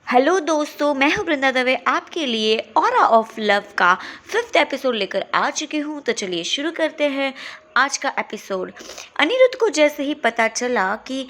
Hello दोस्तों, मैं हूँ वृंदा दवे आपके लिए ऑरा ऑफ लव का 5th एपिसोड लेकर आ चुकी हूँ। तो चलिए शुरू करते हैं आज का एपिसोड। अनिरुद्ध को जैसे ही पता चला कि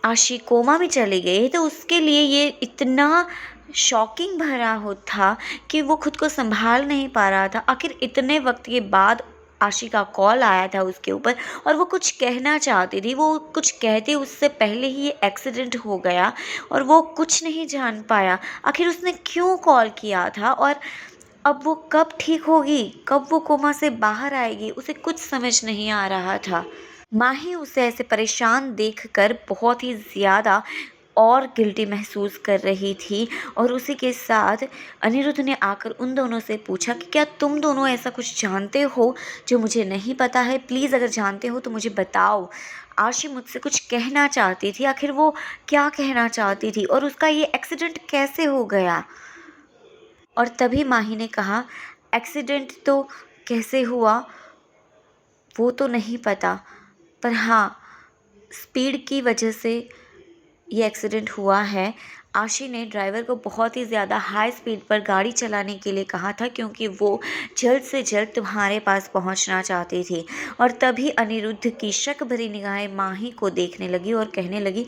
आशी कोमा में चली गई तो उसके लिए ये इतना शॉकिंग भरा हो था कि वो खुद को संभाल नहीं पा रहा था। आखिर इतने वक्त के बाद आशी का कॉल आया था उसके ऊपर और वो कुछ कहना चाहती थी। वो कुछ कहते उससे पहले ही ये एक्सीडेंट हो गया और वो कुछ नहीं जान पाया आखिर उसने क्यों कॉल किया था और अब वो कब ठीक होगी, कब वो कोमा से बाहर आएगी, उसे कुछ समझ नहीं आ रहा था। माही उसे ऐसे परेशान देखकर बहुत ही ज़्यादा और गिल्टी महसूस कर रही थी और उसी के साथ अनिरुद्ध ने आकर उन दोनों से पूछा कि क्या तुम दोनों ऐसा कुछ जानते हो जो मुझे नहीं पता है। प्लीज़ अगर जानते हो तो मुझे बताओ। आशी मुझसे कुछ कहना चाहती थी, आखिर वो क्या कहना चाहती थी और उसका ये एक्सीडेंट कैसे हो गया। और तभी माही ने कहा, एक्सीडेंट तो कैसे हुआ वो तो नहीं पता, पर हाँ स्पीड की वजह से ये एक्सीडेंट हुआ है। आशी ने ड्राइवर को बहुत ही ज़्यादा हाई स्पीड पर गाड़ी चलाने के लिए कहा था क्योंकि वो जल्द से जल्द तुम्हारे पास पहुंचना चाहती थी। और तभी अनिरुद्ध की शक भरी निगाहें माही को देखने लगी और कहने लगी,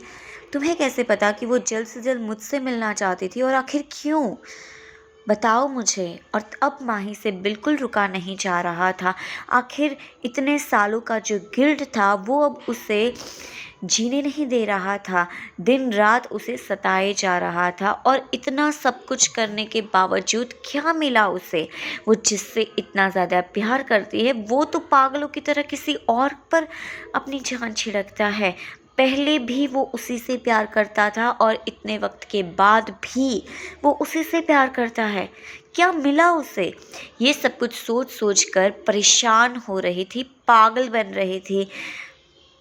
तुम्हें कैसे पता कि वो जल्द से जल्द मुझसे मिलना चाहती थी और आखिर क्यों, बताओ मुझे। और अब माही से बिल्कुल रुका नहीं जा रहा था। आखिर इतने सालों का जो गिल्ट था वो अब उसे जीने नहीं दे रहा था, दिन रात उसे सताए जा रहा था। और इतना सब कुछ करने के बावजूद क्या मिला उसे। वो जिससे इतना ज़्यादा प्यार करती है वो तो पागलों की तरह किसी और पर अपनी जान छिड़कता है। पहले भी वो उसी से प्यार करता था और इतने वक्त के बाद भी वो उसी से प्यार करता है। क्या मिला उसे, ये सब कुछ सोच सोच कर परेशान हो रही थी, पागल बन रही थी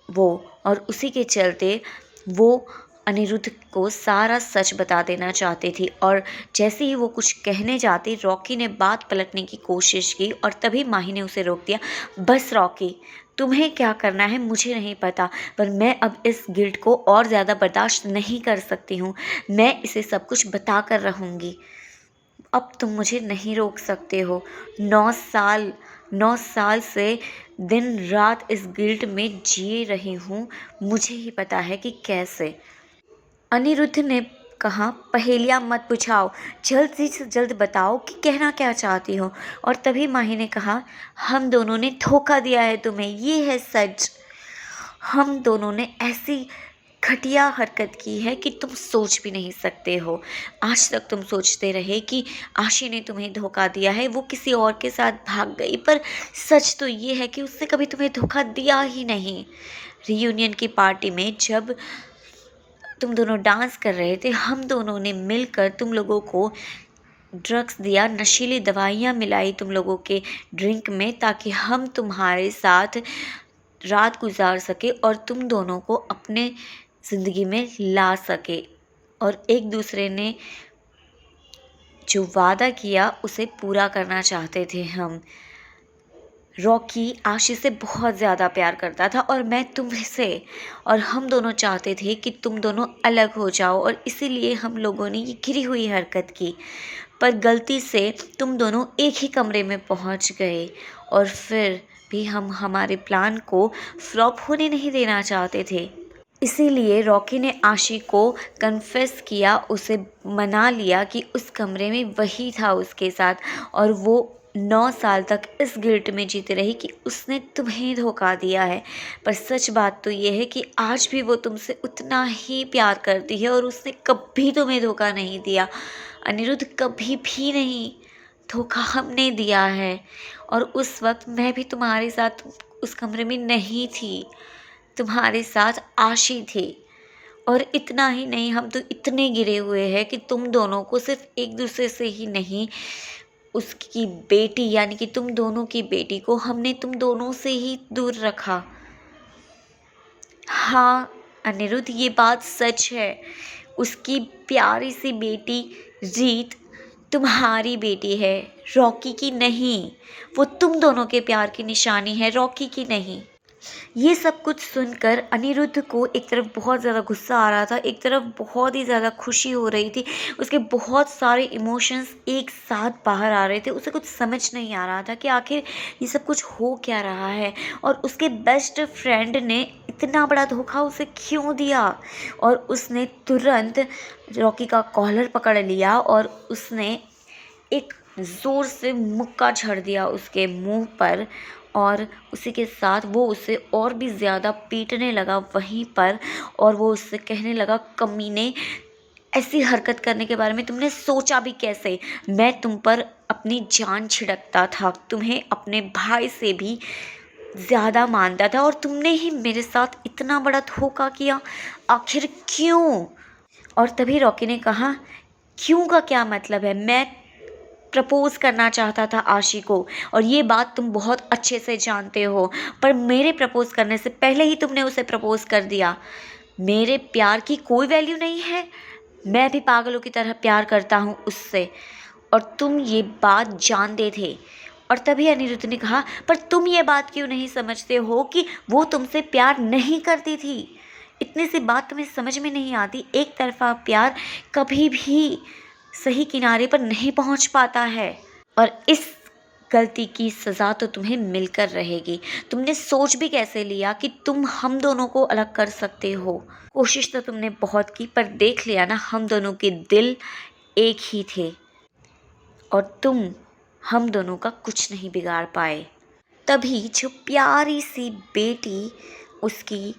वो। और उसी के चलते वो अनिरुद्ध को सारा सच बता देना चाहती थी। और जैसे ही वो कुछ कहने जाती, रॉकी ने बात पलटने की कोशिश की और तभी माही ने उसे रोक दिया। बस रॉकी, तुम्हें क्या करना है मुझे नहीं पता, पर मैं अब इस गिल्ट को और ज़्यादा बर्दाश्त नहीं कर सकती हूँ। मैं इसे सब कुछ बता कर रहूँगी। अब तुम मुझे नहीं रोक सकते हो। 9 साल से दिन रात इस गिल्ट में जी रही हूँ, मुझे ही पता है कि कैसे। अनिरुद्ध ने कहा, पहेलियाँ मत पूछाओ, जल्द से जल्द बताओ कि कहना क्या चाहती हो। और तभी माही ने कहा, हम दोनों ने धोखा दिया है तुम्हें, ये है सच। हम दोनों ने ऐसी घटिया हरकत की है कि तुम सोच भी नहीं सकते हो। आज तक तुम सोचते रहे कि आशी ने तुम्हें धोखा दिया है, वो किसी और के साथ भाग गई, पर सच तो ये है कि उसने कभी तुम्हें धोखा दिया ही नहीं। रियूनियन की पार्टी में जब तुम दोनों डांस कर रहे थे, हम दोनों ने मिलकर तुम लोगों को ड्रग्स दिया, नशीली दवाइयाँ मिलाई तुम लोगों के ड्रिंक में, ताकि हम तुम्हारे साथ रात गुजार सके और तुम दोनों को अपने ज़िंदगी में ला सके। और एक दूसरे ने जो वादा किया उसे पूरा करना चाहते थे हम। रॉकी आशी से बहुत ज़्यादा प्यार करता था और मैं तुमसे, और हम दोनों चाहते थे कि तुम दोनों अलग हो जाओ, और इसीलिए हम लोगों ने ये गिरी हुई हरकत की। पर गलती से तुम दोनों एक ही कमरे में पहुंच गए और फिर भी हम हमारे प्लान को फ्लॉप होने नहीं देना चाहते थे। इसीलिए रॉकी ने आशी को कन्फेस किया, उसे मना लिया कि उस कमरे में वही था उसके साथ। और वो 9 साल तक इस गिल्ट में जीती रही कि उसने तुम्हें धोखा दिया है। पर सच बात तो ये है कि आज भी वो तुमसे उतना ही प्यार करती है और उसने कभी तुम्हें धोखा नहीं दिया। अनिरुद्ध, कभी भी नहीं, धोखा हमने दिया है। और उस वक्त मैं भी तुम्हारे साथ उस कमरे में नहीं थी, तुम्हारे साथ आशी थी। और इतना ही नहीं, हम तो इतने गिरे हुए हैं कि तुम दोनों को सिर्फ एक दूसरे से ही नहीं, उसकी बेटी यानी कि तुम दोनों की बेटी को हमने तुम दोनों से ही दूर रखा। हाँ अनिरुद्ध, ये बात सच है। उसकी प्यारी सी बेटी रीत तुम्हारी बेटी है, रॉकी की नहीं। वो तुम दोनों के प्यार की निशानी है, रॉकी की नहीं। ये सब कुछ सुनकर अनिरुद्ध को एक तरफ बहुत ज़्यादा गुस्सा आ रहा था, एक तरफ बहुत ही ज़्यादा खुशी हो रही थी। उसके बहुत सारे इमोशंस एक साथ बाहर आ रहे थे। उसे कुछ समझ नहीं आ रहा था कि आखिर ये सब कुछ हो क्या रहा है, और उसके बेस्ट फ्रेंड ने इतना बड़ा धोखा उसे क्यों दिया। और उसने तुरंत रॉकी का कॉलर पकड़ लिया और उसने एक ज़ोर से मुक्का झड़ दिया उसके मुंह पर, और उसी के साथ वो उसे और भी ज़्यादा पीटने लगा वहीं पर। और वो उससे कहने लगा, कमीने, ऐसी हरकत करने के बारे में तुमने सोचा भी कैसे। मैं तुम पर अपनी जान छिड़कता था, तुम्हें अपने भाई से भी ज़्यादा मानता था, और तुमने ही मेरे साथ इतना बड़ा धोखा किया, आखिर क्यों। और तभी रॉकी ने कहा, क्यों का क्या मतलब है, मैं प्रपोज करना चाहता था आशी को, और ये बात तुम बहुत अच्छे से जानते हो, पर मेरे प्रपोज करने से पहले ही तुमने उसे प्रपोज कर दिया। मेरे प्यार की कोई वैल्यू नहीं है, मैं भी पागलों की तरह प्यार करता हूँ उससे, और तुम ये बात जानते थे। और तभी अनिरुद्ध ने कहा, पर तुम ये बात क्यों नहीं समझते हो कि वो तुमसे प्यार नहीं करती थी। इतनी सी बात तुम्हें समझ में नहीं आती। एक तरफा प्यार कभी भी सही किनारे पर नहीं पहुंच पाता है, और इस गलती की सज़ा तो तुम्हें मिलकर रहेगी। तुमने सोच भी कैसे लिया कि तुम हम दोनों को अलग कर सकते हो। कोशिश तो तुमने बहुत की, पर देख लिया ना, हम दोनों के दिल एक ही थे, और तुम हम दोनों का कुछ नहीं बिगाड़ पाए। तभी जो प्यारी सी बेटी उसकी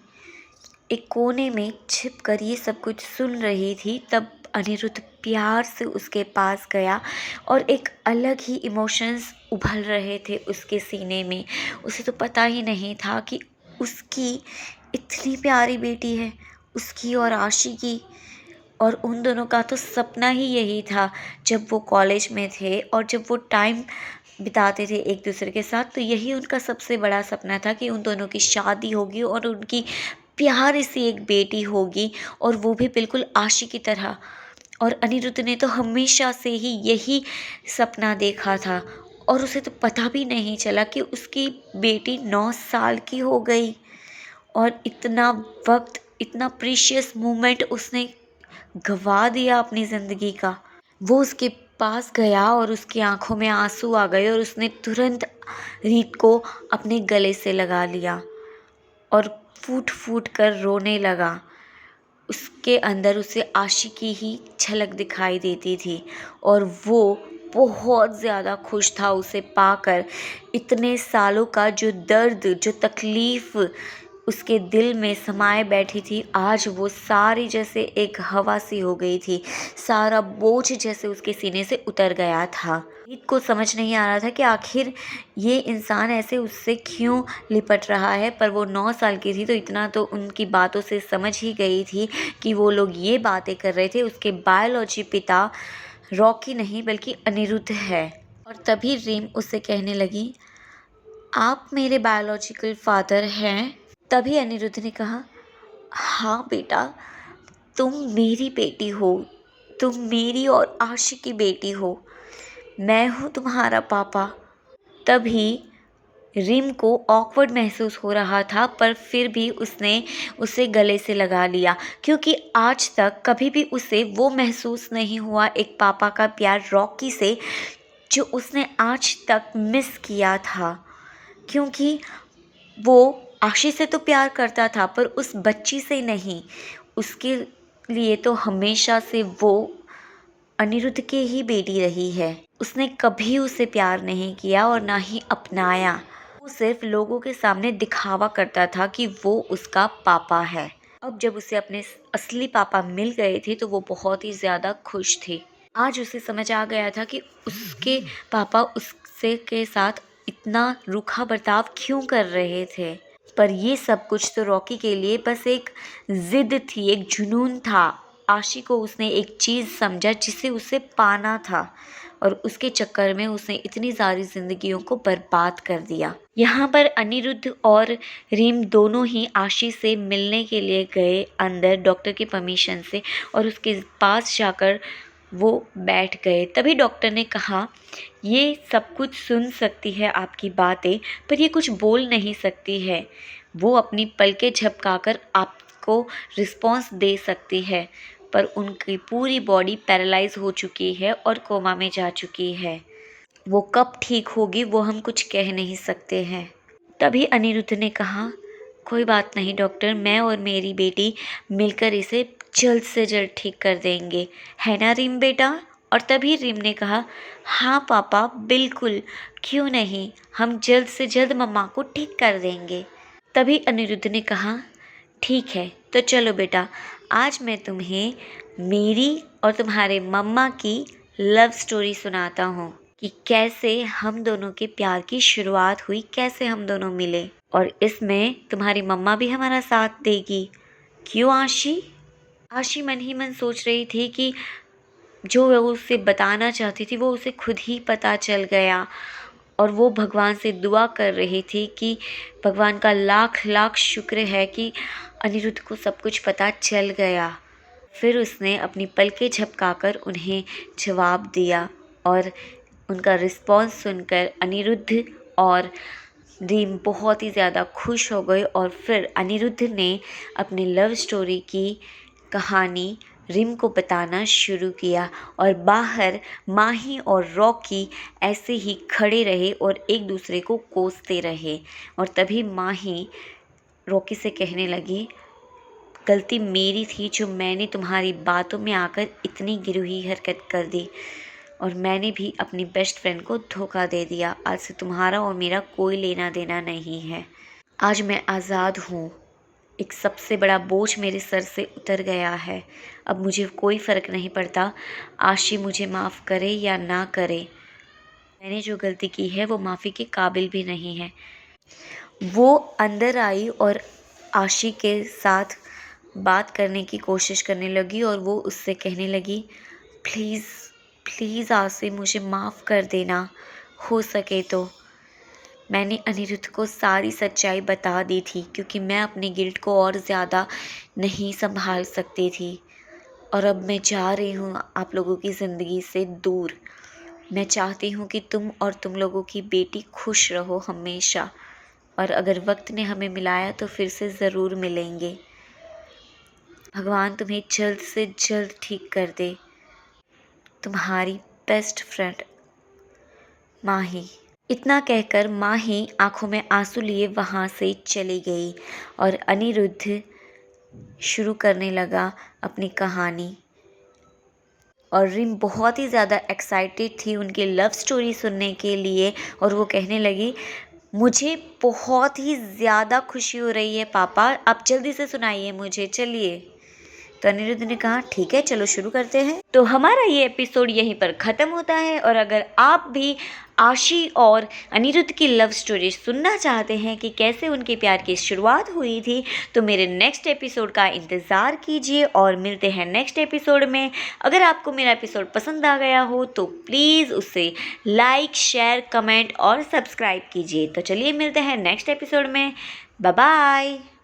एक कोने में छिप कर ये सब कुछ सुन रही थी, तब अनिरुद्ध प्यार से उसके पास गया, और एक अलग ही इमोशंस उभल रहे थे उसके सीने में। उसे तो पता ही नहीं था कि उसकी इतनी प्यारी बेटी है, उसकी और आशी की। और उन दोनों का तो सपना ही यही था, जब वो कॉलेज में थे और जब वो टाइम बिताते थे एक दूसरे के साथ, तो यही उनका सबसे बड़ा सपना था कि उन दोनों की शादी होगी और उनकी प्यारी सी एक बेटी होगी, और वो भी बिल्कुल आशी की तरह। और अनिरुद्ध ने तो हमेशा से ही यही सपना देखा था, और उसे तो पता भी नहीं चला कि उसकी बेटी 9 साल की हो गई। और इतना वक्त, इतना प्रीशियस मोमेंट उसने गवा दिया अपनी ज़िंदगी का। वो उसके पास गया और उसकी आंखों में आंसू आ गए, और उसने तुरंत रीत को अपने गले से लगा लिया और फूट फूट कर रोने लगा। उसके अंदर उसे आशी की ही झलक दिखाई देती थी, और वो बहुत ज़्यादा खुश था उसे पाकर। इतने सालों का जो दर्द, जो तकलीफ़ उसके दिल में समाये बैठी थी, आज वो सारी जैसे एक हवा सी हो गई थी। सारा बोझ जैसे उसके सीने से उतर गया था। रीत को समझ नहीं आ रहा था कि आखिर ये इंसान ऐसे उससे क्यों लिपट रहा है, पर वो 9 साल की थी तो इतना तो उनकी बातों से समझ ही गई थी कि वो लोग ये बातें कर रहे थे, उसके बायोलॉजी पिता रॉकी नहीं बल्कि अनिरुद्ध है। और तभी रीम उससे कहने लगी, आप मेरे बायोलॉजिकल फादर हैं। तभी अनिरुद्ध ने कहा, हाँ बेटा, तुम मेरी बेटी हो, तुम मेरी और आशी की बेटी हो, मैं हूँ तुम्हारा पापा। तभी रिम को ऑकवर्ड महसूस हो रहा था, पर फिर भी उसने उसे गले से लगा लिया, क्योंकि आज तक कभी भी उसे वो महसूस नहीं हुआ एक पापा का प्यार रॉकी से, जो उसने आज तक मिस किया था। क्योंकि वो आशी से तो प्यार करता था, पर उस बच्ची से नहीं। उसके लिए तो हमेशा से वो अनिरुद्ध के ही बेटी रही है। उसने कभी उसे प्यार नहीं किया और ना ही अपनाया। वो सिर्फ लोगों के सामने दिखावा करता था कि वो उसका पापा है। अब जब उसे अपने असली पापा मिल गए थे तो वो बहुत ही ज़्यादा खुश थे। आज उसे समझ आ गया था कि उसके पापा उससे के साथ इतना रूखा बर्ताव क्यों कर रहे थे। पर ये सब कुछ तो रॉकी के लिए बस एक ज़िद थी, एक जुनून था। आशी को उसने एक चीज़ समझा जिसे उसे पाना था, और उसके चक्कर में उसने इतनी सारी ज़िंदगियों को बर्बाद कर दिया। यहाँ पर अनिरुद्ध और रीम दोनों ही आशी से मिलने के लिए गए अंदर डॉक्टर की परमिशन से, और उसके पास जाकर वो बैठ गए। तभी डॉक्टर ने कहा, ये सब कुछ सुन सकती है आपकी बातें, पर ये कुछ बोल नहीं सकती है। वो अपनी पलकें झपकाकर आपको रिस्पॉन्स दे सकती है, पर उनकी पूरी बॉडी पैरालाइज हो चुकी है और कोमा में जा चुकी है। वो कब ठीक होगी वो हम कुछ कह नहीं सकते हैं। तभी अनिरुद्ध ने कहा, कोई बात नहीं डॉक्टर, मैं और मेरी बेटी मिलकर इसे जल्द से जल्द ठीक कर देंगे, है ना रिम बेटा? और तभी रिम ने कहा, हाँ पापा बिल्कुल, क्यों नहीं, हम जल्द से जल्द मम्मा को ठीक कर देंगे। तभी अनिरुद्ध ने कहा, ठीक है तो चलो बेटा, आज मैं तुम्हें मेरी और तुम्हारे मम्मा की लव स्टोरी सुनाता हूँ कि कैसे हम दोनों के प्यार की शुरुआत हुई, कैसे हम दोनों मिले। और इसमें तुम्हारी मम्मा भी हमारा साथ देगी। क्यों आशी? आशी मन ही मन सोच रही थी कि जो वो उसे बताना चाहती थी वो उसे खुद ही पता चल गया, और वो भगवान से दुआ कर रही थी कि भगवान का लाख लाख शुक्र है कि अनिरुद्ध को सब कुछ पता चल गया। फिर उसने अपनी पलकें झपकाकर उन्हें जवाब दिया, और उनका रिस्पॉन्स सुनकर अनिरुद्ध और रीम बहुत ही ज़्यादा खुश हो गए। और फिर अनिरुद्ध ने अपनी लव स्टोरी की कहानी रिम को बताना शुरू किया, और बाहर माही और रॉकी ऐसे ही खड़े रहे और एक दूसरे को कोसते रहे। और तभी माही रॉकी से कहने लगी, गलती मेरी थी जो मैंने तुम्हारी बातों में आकर इतनी गिरोही हरकत कर दी, और मैंने भी अपनी बेस्ट फ्रेंड को धोखा दे दिया। आज से तुम्हारा और मेरा कोई लेना देना नहीं है। आज मैं आज़ाद हूँ, एक सबसे बड़ा बोझ मेरे सर से उतर गया है। अब मुझे कोई फ़र्क नहीं पड़ता आशी मुझे माफ़ करे या ना करे। मैंने जो गलती की है वो माफ़ी के काबिल भी नहीं है। वो अंदर आई और आशी के साथ बात करने की कोशिश करने लगी, और वो उससे कहने लगी, प्लीज़ प्लीज़ आशी मुझे माफ़ कर देना, हो सके तो। मैंने अनिरुद्ध को सारी सच्चाई बता दी थी, क्योंकि मैं अपने गिल्ट को और ज़्यादा नहीं संभाल सकती थी। और अब मैं जा रही हूँ आप लोगों की ज़िंदगी से दूर। मैं चाहती हूँ कि तुम और तुम लोगों की बेटी खुश रहो हमेशा, और अगर वक्त ने हमें मिलाया तो फिर से ज़रूर मिलेंगे। भगवान तुम्हें जल्द से जल्द ठीक कर दे। तुम्हारी बेस्ट फ्रेंड माही। इतना कहकर माही आंखों में आंसू लिए वहाँ से चली गई, और अनिरुद्ध शुरू करने लगा अपनी कहानी। और रिम बहुत ही ज़्यादा एक्साइटेड थी उनकी लव स्टोरी सुनने के लिए, और वो कहने लगी, मुझे बहुत ही ज़्यादा खुशी हो रही है पापा, आप जल्दी से सुनाइए मुझे, चलिए। तो अनिरुद्ध ने कहा, ठीक है चलो शुरू करते हैं। तो हमारा ये एपिसोड यहीं पर ख़त्म होता है, और अगर आप भी आशी और अनिरुद्ध की लव स्टोरी सुनना चाहते हैं कि कैसे उनके प्यार की शुरुआत हुई थी, तो मेरे नेक्स्ट एपिसोड का इंतज़ार कीजिए, और मिलते हैं नेक्स्ट एपिसोड में। अगर आपको मेरा एपिसोड पसंद आ गया हो तो प्लीज़ उसे लाइक, शेयर, कमेंट और सब्सक्राइब कीजिए। तो चलिए मिलते हैं नेक्स्ट एपिसोड में। Bye bye.